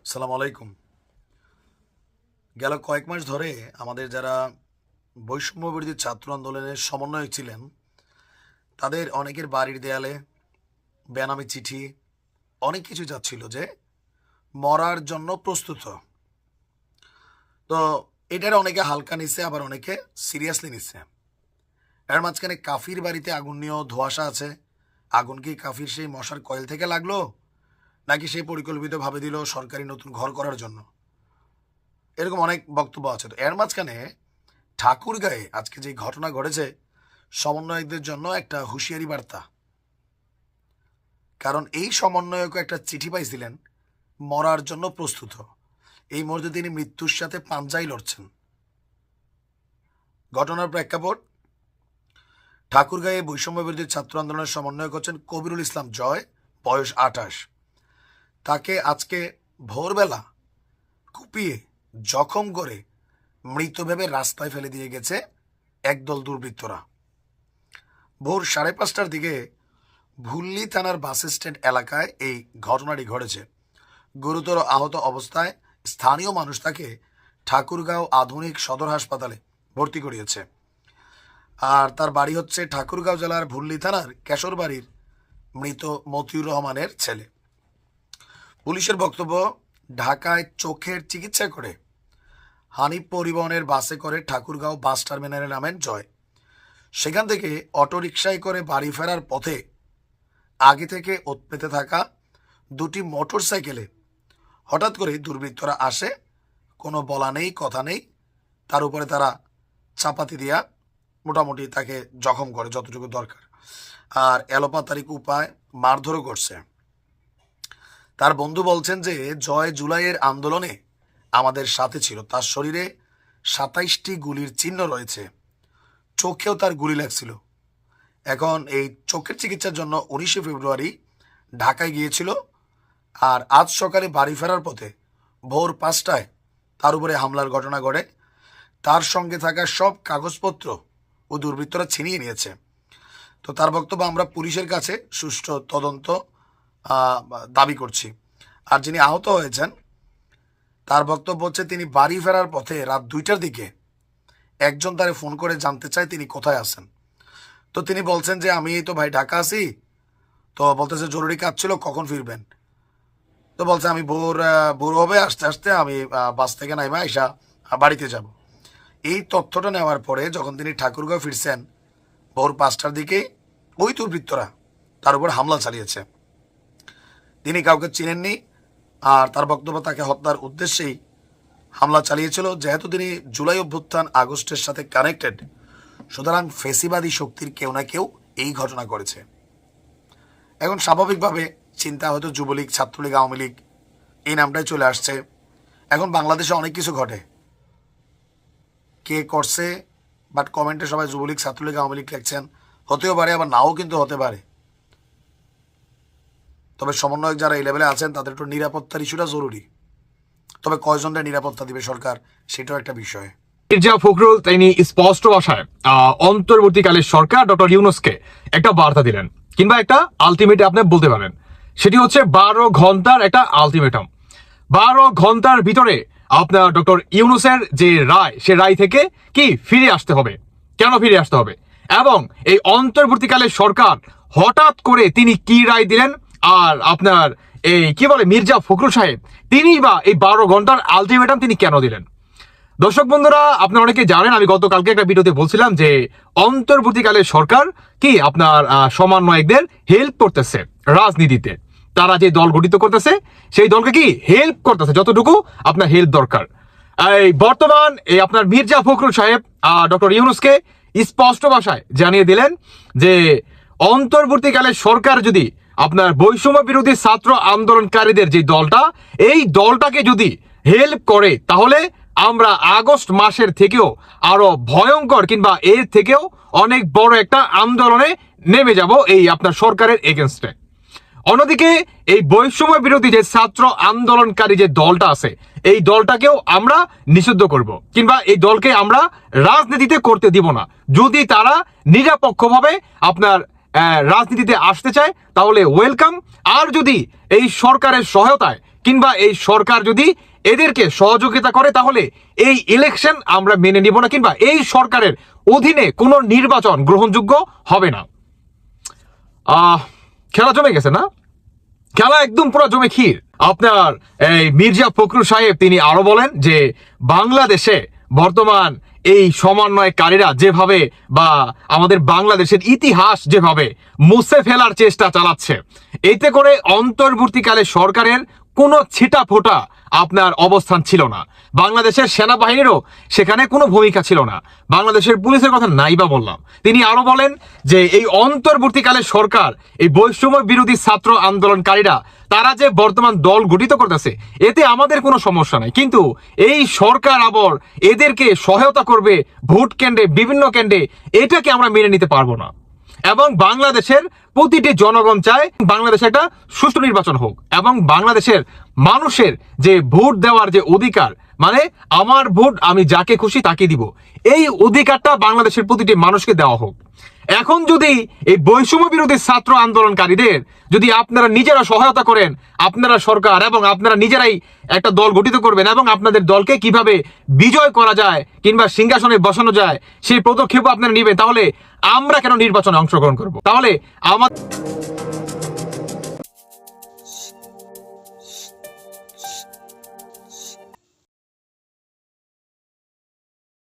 আসসালামু আলাইকুম। গেল কয়েক মাস ধরে আমাদের যারা বৈষম্য বিরোধী ছাত্র আন্দোলনের সমন্বয়ক ছিলেন, তাদের অনেকের বাড়ির দেয়ালে বেনামি চিঠি অনেক কিছু যাচ্ছিল যে মরার জন্য প্রস্তুত। তো এটার অনেকে হালকা নিচ্ছে, আবার অনেকে সিরিয়াসলি নিচ্ছে। এর মাঝখানে কাফির বাড়িতে আগুন নিয়েও ধোঁয়াশা আছে। আগুন কি কাফির সেই মশার কয়েল থেকে লাগলো, নাকি সেই পরিকল্পিতভাবে দিল সরকারি নতুন ঘর করার জন্য? এরকম অনেক বক্তব্য আছে। তো এর মাঝখানে ঠাকুরগাঁয়ে আজকে যে ঘটনা ঘটেছে, সমন্বয়কদের জন্য একটা হুঁশিয়ারি বার্তা। কারণ এই সমন্বয়কও একটা চিঠি পাইছিলেন মরার জন্য প্রস্তুত। এই মুহূর্তে তিনি মৃত্যুর সাথে পাঞ্জাই লড়ছেন। ঘটনার প্রেক্ষাপট, ঠাকুরগাঁয়ে বৈষম্য বিরোধী ছাত্র আন্দোলনের সমন্বয়ক হচ্ছেন কবিরুল ইসলাম জয়, বয়স 28। তাকে আজকে ভোরবেলা কুপিয়ে জখম করে মৃত ভেবে রাস্তায় ফেলে দিয়ে গেছে একদল দুর্বৃত্তরা। ভোর 5:30টার দিকে ভুল্লি থানার বাস স্ট্যান্ড এলাকায় এই ঘটনাটি ঘটেছে। গুরুতর আহত অবস্থায় স্থানীয় মানুষ তাকে ঠাকুরগাঁও আধুনিক সদর হাসপাতালে ভর্তি করিয়েছে। আর তার বাড়ি হচ্ছে ঠাকুরগাঁও জেলার ভুল্লি থানার কেশরবাড়ির মৃত মতিউর রহমানের ছেলে। পুলিশের বক্তব্য, ঢাকায় চোখের চিকিৎসা করে হানিফ পরিবহনের বাসে করে ঠাকুরগাঁও বাস টার্মিনালে নামেন জয়। সেখান থেকে অটোরিকশায় করে বাড়ি ফেরার পথে আগে থেকে ওত পেতে থাকা দুটি মোটর সাইকেলে হঠাৎ করে দুর্বৃত্তরা আসে। কোনো বলা নেই, কথা নেই, তার উপরে তারা চাপাতি দিয়া মোটামুটি তাকে জখম করে যতটুকু দরকার, আর এলোপাতারিক উপায় মারধরও করছে। তার বন্ধু বলছেন যে জয় জুলাইয়ের আন্দোলনে আমাদের সাথে ছিল। তার শরীরে 27টি গুলির চিহ্ন রয়েছে, চোখেও তার গুলি লাগছিল। এখন এই চোখের চিকিৎসার জন্য 19শে ফেব্রুয়ারি ঢাকায় গিয়েছিল। আর আজ সকালে বাড়ি ফেরার পথে ভোর 5টায় তার উপরে হামলার ঘটনা ঘটে। তার সঙ্গে থাকা সব কাগজপত্র ও দুর্বৃত্তরা ছিনিয়ে নিয়েছে। তো তার বক্তব্য, আমরা পুলিশের কাছে সুষ্ঠু তদন্ত দাবি করছি। আর যিনি আহত হয়েছেন তার বক্তব্য হচ্ছে, তিনি বাড়ি ফেরার পথে রাত 2টার দিকে একজন তারে ফোন করে জানতে চায় তিনি কোথায় আছেন। তো তিনি বলছেন যে আমি তো ভাই ঢাকা আছি। তো বলতেছে জরুরি কাজ ছিল, কখন ফিরবেন? তো বলছে আমি ভোর হবে, আস্তে আস্তে আমি বাস থেকে নাইমা আইসা বাড়িতে যাব। এই তথ্যটা নেওয়ার পরে যখন তিনি ঠাকুরগাঁও ফিরছেন ভোর 5টার দিকে, ওই দুর্বৃত্তরা তার উপর হামলা চালিয়েছে। তিনি কাউকে চিনেননি, আর তার বক্তব্য তাকে হত্যার উদ্দেশ্যেই হামলা চালিয়েছিল। যেহেতু তিনি জুলাই অভ্যুত্থান আগস্টের সাথে কানেক্টেড, সুতরাং ফেসিবাদী শক্তির কেউ না কেউ এই ঘটনা করেছে। এখন স্বাভাবিকভাবে চিন্তা হয়তো যুবলীগ, ছাত্রলীগ, আওয়ামী লীগ এই নামটাই চলে আসছে। এখন বাংলাদেশে অনেক কিছু ঘটে, কে করছে, বাট কমেন্টে সবাই যুবলীগ, ছাত্রলীগ, আওয়ামী লীগ লিখছেন। হতেও পারে, আবার নাও কিন্তু হতে পারে। তবে সমন্বয়ক যারা এই লেভেলে আছেন তাদের একটু নিরাপত্তার ইস্যুটা জরুরি। তবে কয়জনের নিরাপত্তা দিবে সরকার, সেটাও একটা বিষয়। মির্জা ফখরুল তিনি স্পষ্ট ভাষায় অন্তর্বর্তীকালের সরকার ডক্টর ইউনূসকে একটা বার্তা দিলেন, কিংবা একটা আলটিমেট আপনি বলতে পারেন। সেটি হচ্ছে 12 ঘন্টার একটা আলটিমেটাম। 12 ঘন্টার ভিতরে আপনার ডক্টর ইউনূসের যে রায়, সে রায় থেকে কি ফিরে আসতে হবে, কেন ফিরে আসতে হবে, এবং এই অন্তর্বর্তীকালের সরকার হঠাৎ করে তিনি কি রায় দিলেন, আর আপনার এই কি বলে মির্জা ফখরুল সাহেব তিনি বা এই 12 ঘন্টার আলটিমেটাম তিনি কেন দিলেন। দর্শক বন্ধুরা, আপনারা অনেকে জানেন, আমি গতকালকে একটা ভিডিওতে বলছিলাম যে অন্তর্বর্তীকালের সরকার কি আপনার সমন্বয়কদের হেল্প করতেছে রাজনীতিতে। তারা যে দল গঠিত করতেছে সেই দলকে কি হেল্প করতেছে, যতটুকু আপনার হেল্প দরকার। এই বর্তমান এই আপনার মির্জা ফখরুল সাহেব ডক্টর ইউনূসকে স্পষ্ট ভাষায় জানিয়ে দিলেন যে অন্তর্বর্তীকালের সরকার যদি আপনার বৈষম্য বিরোধী ছাত্র আন্দোলনকারীদের যে দলটা, এই দলটাকে যদি হেল্প করে, তাহলে আমরা আগস্ট মাসের থেকেও আরো ভয়ঙ্কর কিংবা এর থেকেও অনেক বড় একটা আন্দোলনে নেমে যাব এই আপনার সরকারের এগেনস্টে। অন্যদিকে এই বৈষম্য বিরোধী যে ছাত্র আন্দোলনকারী যে দলটা আছে, এই দলটাকেও আমরা নিষিদ্ধ করব, কিংবা এই দলকে আমরা রাজনীতিতে করতে দিব না। যদি তারা নিরপেক্ষভাবে আপনার রাজনীতিতে আসতে চায় তাহলে ওয়েলকাম, আর যদি এই সরকারের সহায়তায় কিংবা এই সরকার যদি এদেরকে সহযোগিতা করে, তাহলে এই ইলেকশন আমরা মেনে নিব না, কিংবা এই সরকারের অধীনে কোনো নির্বাচন গ্রহণযোগ্য হবে না। খেলা জমে গেছে না? খেলা একদম পুরো জমে ক্ষীর। আপনার এই মির্জা ফখরুল সাহেব তিনি আরো বলেন যে বাংলাদেশে বর্তমান এই সমন্বয়কারীরা যেভাবে বা আমাদের বাংলাদেশের ইতিহাস যেভাবে মুছে ফেলার চেষ্টা চালাচ্ছে, এতে করে অন্তর্বর্তীকালে সরকারের কোনো ছিটা ফোটা আপনার অবস্থান ছিল না। বাংলাদেশের সেনাবাহিনীরও সেখানে কোনো ভূমিকা ছিল না, বাংলাদেশের পুলিশের কথা নাই বা বললাম। তিনি আরো বলেন যে এই অন্তর্বর্তীকালে সরকার এই বৈষম্য বিরোধী ছাত্র আন্দোলনকারীরা তারা যে বর্তমান দল গঠিত করতেছে, এতে আমাদের কোনো সমস্যা নাই, কিন্তু এই সরকার আবার এদেরকে সহায়তা করবে ভোট কেন্দ্রে, বিভিন্ন কেন্দ্রে, এটাকে আমরা মেনে নিতে পারবো না। এবং বাংলাদেশের প্রতিটি জনগণ চায় বাংলাদেশে একটা সুষ্ঠু নির্বাচন হোক, এবং বাংলাদেশের মানুষের যে ভোট দেওয়ার যে অধিকার, মানে আমার ভোট আমি যাকে খুশি তাকে দিব, এই অধিকারটা বাংলাদেশের প্রতিটি মানুষকে দেওয়া হোক। এখন যদি এই বৈষম্য বিরোধী ছাত্র আন্দোলনকারীদের যদি আপনারা নিজেরা সহায়তা করেন, আপনারা সরকার এবং আপনারা নিজেরাই একটা দল গঠিত করবেন এবং আপনাদের দলকে কিভাবে বিজয় করা যায় কিংবা সিংহাসনে বসানো যায় সেই পদক্ষেপ আপনারা নেবেন, তাহলে আমরা কেন নির্বাচনে অংশগ্রহণ করব? তাহলে আমার